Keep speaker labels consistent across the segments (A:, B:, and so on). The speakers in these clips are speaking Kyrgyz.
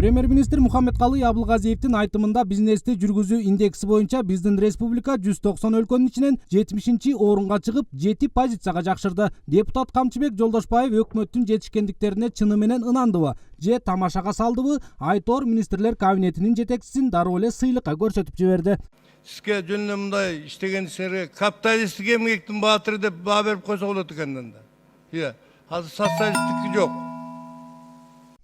A: Премьер-министр Мухаммедкалый Абылгазиевдин айтымында бизнести жүргүзүү индекси боюнча биздин республика 190 өлкөнүн ичинен 70-орунга чыгып, 7 позицияга жакшырды. Депутат Камчыбек Жолдошбаев өкмөттүн жетишкендиктерине чыны менен ынандыбы же тамашага салдыбы айтор министрлер кабинетинин жетекчисин дароо эле сыйлыкка көрсөтүп жиберди.
B: Сизге жөн мындай иштегенсиңерге капиталисттик эмгектин баатыры деп баа берип койсо болот экенден да. Азыр социалисттики жок.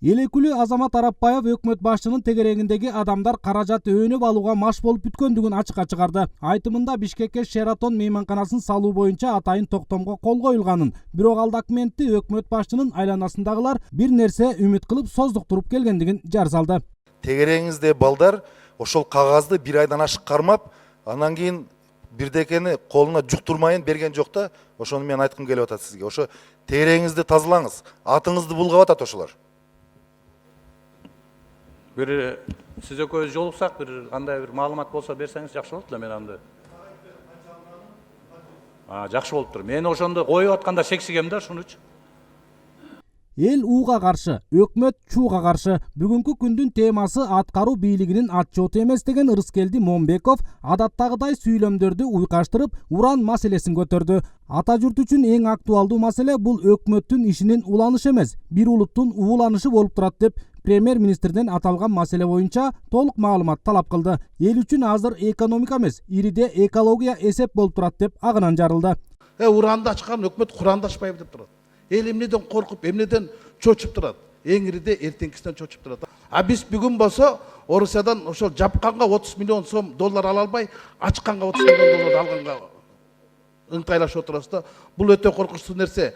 A: Элекүлүү Азамат Арапбаев өкмөт башчынын тегерегиндеги адамдар каражат өөнөп алууга маш болуп бүткөндүгүн ачыкка чыгарды. Айтымында Бишкекке Шератон мейманканасын салуу боюнча атайын токтомго кол коюлганын, бирок ал документти өкмөт башчынын айланасындагылар бир нерсе үмүт кылып создуктуруп келгендигин жар салды.
C: Тегереңизде балдар ошол кагазды бир айдан ашык кармап, анан кийин бирдекени колуна жуктурмайын берген жок да, ошону мен айткым келип атат сизге. Ошо тегереңизди тазалаңыз, атыңызды булгап атат ошолор.
D: Бир сиз экөөбүз жолуксак, бир кандай бир маалымат болсо берсеңиз жакшы болот эле. Мен анда жакшы болуптур. Мен ошондо коюп атканда шексигем да, ушунучу.
A: Эл ууга каршы, өкмөт чууга каршы. Бүгүнкү күндүн темасы аткаруу бийлигинин отчету эмес деген Ырыскелди Момбеков адаттагыдай сүйлөмдөрдү уйкаштырып, уран маселесин көтөрдү. Ата журт үчүн эң актуалдуу маселе бул өкмөттүн ишинин уланышы эмес, бир улуттун ууланышы болуп турат деп премьер-министрден аталган маселе боюнча толук маалымат талап кылды. Эл үчүн азыр экономика эмес, ириде экология эсеп болуп турат деп агынан жарылды.
E: Уранды ачкан өкмөт Куранды ачпайбы деп турат. Эл эмнеден коркуп, эмнеден чочуп турат. Эң ириде эртеңкисинен чочуп турат. Биз бүгүн болсо Орусиядан ошол жапканга 30 миллион сом доллар ала албай, ачканга 30 миллион доллар алганга ыңтайлашып отурабыз да. Бул өтө коркунучтуу нерсе.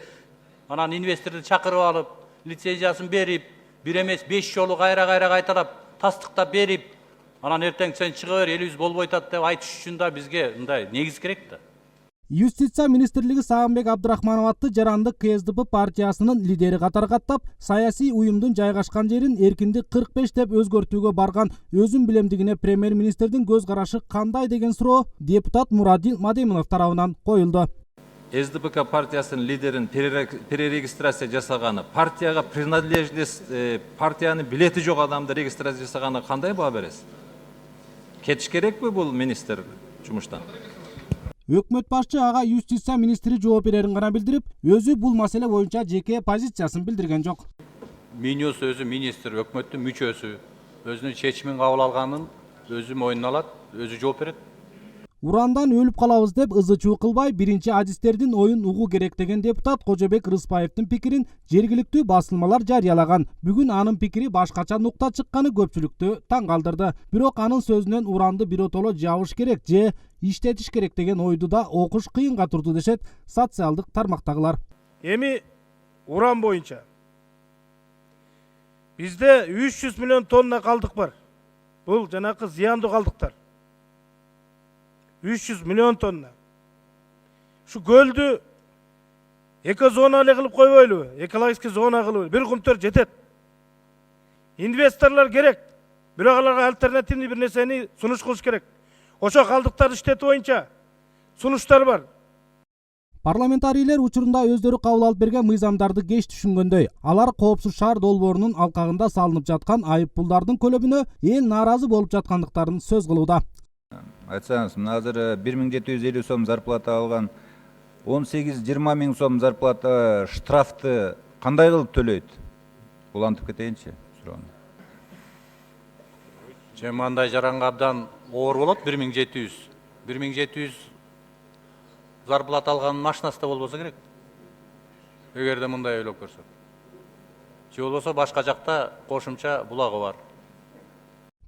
D: Анан инвесторду чакырып алып, лицензиясын берип, бир эмес 5 жолу кайра кайталап, тастыктап берип, анан эртең сен чыга бер, элибиз болбой атат деп айтыш үчүн да бизге мындай негиз керек да.
A: Юстиция министрлиги Сагынбек Абдрахманов аттуу жарандык КСДП партиясынын лидери катары каттап, саясий уюмдун жайгашкан жерин эркиндик 45 деп өзгөртүүгө барган өзүн билемдигине премьер-министрдин көз карашы кандай деген суроо депутат Мурадил Мадеминов тарабынан коюлду.
F: СДПК партиясынын лидерин перерегистрация жасаганы, партияга принадлежность, партиянын билети жок адамды регистрация жасаганы кандай баа бересиз? Кетиш керекпи бул министр жумуштан?
A: Өкмөт башчы ага юстиция министри жооп берерин гана билдирип, өзү бул маселе боюнча жеке позициясын билдирген жок.
D: Минюс өзү министр, өкмөттүн мүчөсү, өзүнүн чечимин кабыл алганын өзү мойнуна алат, өзү жооп берет.
A: Урандан өлүп калабыз деп ызы-чуу кылбай, биринчи адистердин оюн угуу керек деген депутат Кожобек Рыспаевдин пикирин жергиликтүү басылмалар жарыялаган. Бүгүн анын пикири башкача нукта чыкканы көпчүлүктү таң калтырды. Бирок анын сөзүнөн уранды биротоло жабыш керек же иштетиш керек деген ойду да окуш кыйынга турду дешет социалдык тармактагылар.
G: Эми уран боюнча бизде 300 миллион тонна калдык бар. Бул жанакы зыяндуу калдыктар. 300 миллион тонна. Şu көлдү экозона эле кылып койбойлубу? Экологический зона кылып, бир кумтөр жетет. Инвесторлор керек. Бирок аларга альтернативный бир нерсени сунуш кылыш керек. Ошо калдыктарды иштетүү боюнча сунуштар бар.
A: Парламентарийлер учурунда өздөрү кабыл алып берген мыйзамдарды кеч түшүнгөндөй, алар коопсуз шаар долбоорунун алкагында салынып жаткан айып пулдардын көлөмүнө эл нааразы болуп жаткандыктарын сөз кылууда.
H: Айтсаңыз, азыр 1750 сом зарплата алган 18-20 миң сом зарплата штрафты кандай кылып төлөйт? Улантып кетейинчи суроону.
D: Мындай жаранга абдан оор болот 1700. 1700 зарплата алган машинасы да болбосо керек. Эгерде мындай ойлоп көрсөк. Же болбосо башка жакта кошумча булагы бар.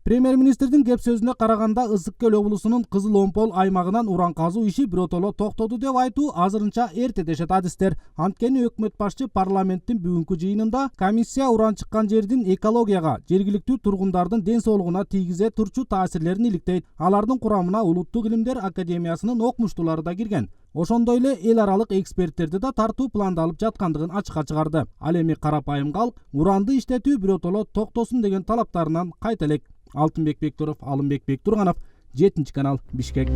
A: Премьер-министрдин кеп сөзүнө караганда Ысык көл облусунун Кызыл Омпол аймагынан уран казуу иши биротоло токтоду деп айтуу азырынча эрте дешет адистер. Анткени өкмөт башчы парламенттин бүгүнкү жыйынында комиссия уран чыккан жердин экологияга, жергиликтүү тургундардын ден соолугуна тийгизе турчу таасирлерин иликтейт. Алардын курамына Улуттук илимдер академиясынын окумуштуулары да кирген. Ошондой эле эл аралык эксперттерди да тартуу пландалып жаткандыгын ачыкка чыгарды. Ал эми карапайым калк уранды иштетүү биротоло токтосун деген талаптарынан кайта элек. Алтынбек Бектуров, Алымбек Бектурганов, 7 канал, Бишкек.